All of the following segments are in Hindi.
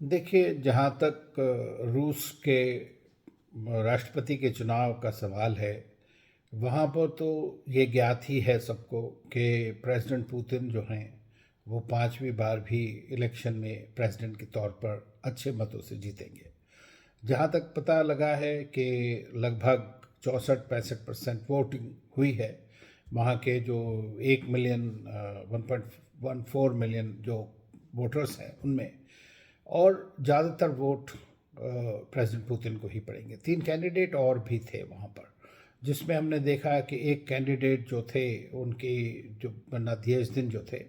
देखिए, जहाँ तक रूस के राष्ट्रपति के चुनाव का सवाल है, वहाँ पर तो ये ज्ञात ही है सबको कि प्रेसिडेंट पुतिन जो हैं, वो 5वीं बार भी इलेक्शन में प्रेसिडेंट के तौर पर अच्छे मतों से जीतेंगे। जहाँ तक पता लगा है कि लगभग 64-65% वोटिंग हुई है। वहाँ के जो 1 मिलियन 1.14 मिलियन जो वोटर्स हैं उनमें, और ज़्यादातर वोट प्रेसिडेंट पुतिन को ही पड़ेंगे। 3 कैंडिडेट और भी थे वहाँ पर, जिसमें हमने देखा कि एक कैंडिडेट जो थे उनके, जो नादियाज दिन जो थे,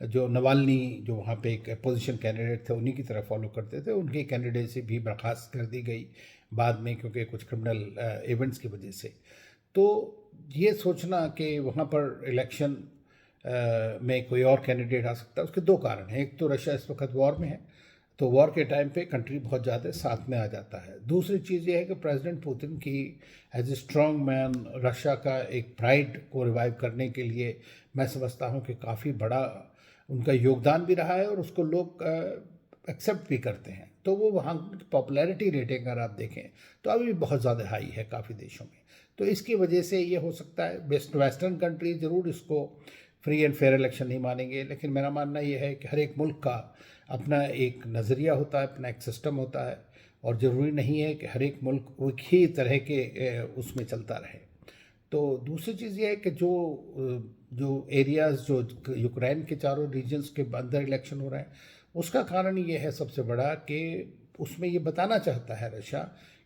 जो नवाल्नी जो वहाँ पे एक अपोजिशन कैंडिडेट थे उन्हीं की तरफ फॉलो करते थे, उनकी कैंडिडेसी भी बर्खास्त कर दी गई बाद में, क्योंकि कुछ क्रिमिनल इवेंट्स की वजह से। तो ये सोचना कि वहाँ पर इलेक्शन में कोई और कैंडिडेट आ सकता है, उसके दो कारण हैं। एक तो रशिया इस वक्त वॉर में है, तो वॉर के टाइम पे कंट्री बहुत ज़्यादा साथ में आ जाता है। दूसरी चीज़ ये है कि प्रेसिडेंट पुतिन की as a strong man Russia का एक प्राइड को रिवाइव करने के लिए मैं समझता हूँ कि काफ़ी बड़ा उनका योगदान भी रहा है, और उसको लोग एक्सेप्ट भी करते हैं। तो वो वहाँ की पॉपुलैरिटी रेटिंग अगर आप देखें तो अभी भी बहुत ज़्यादा हाई है काफ़ी देशों में। तो इसकी वजह से ये हो सकता है, वेस्टर्न कंट्री ज़रूर इसको फ्री एंड फेयर इलेक्शन नहीं मानेंगे, लेकिन मेरा मानना ये है कि हर एक मुल्क का अपना एक नज़रिया होता है, अपना एक सिस्टम होता है, और ज़रूरी नहीं है कि हर एक मुल्क एक ही तरह के उसमें चलता रहे। तो दूसरी चीज़ ये है कि जो एरियाज़ जो यूक्रेन के चारों रीजन्स के अंदर इलेक्शन हो रहे हैं, उसका कारण ये है सबसे बड़ा कि उसमें ये बताना चाहता है रशिया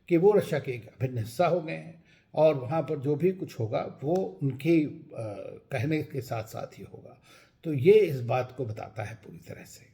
कि वो रशिया के एक अभिन्न हिस्सा हो गए हैं, और वहाँ पर जो भी कुछ होगा वो उनके कहने के साथ साथ ही होगा। तो ये इस बात को बताता है पूरी तरह से।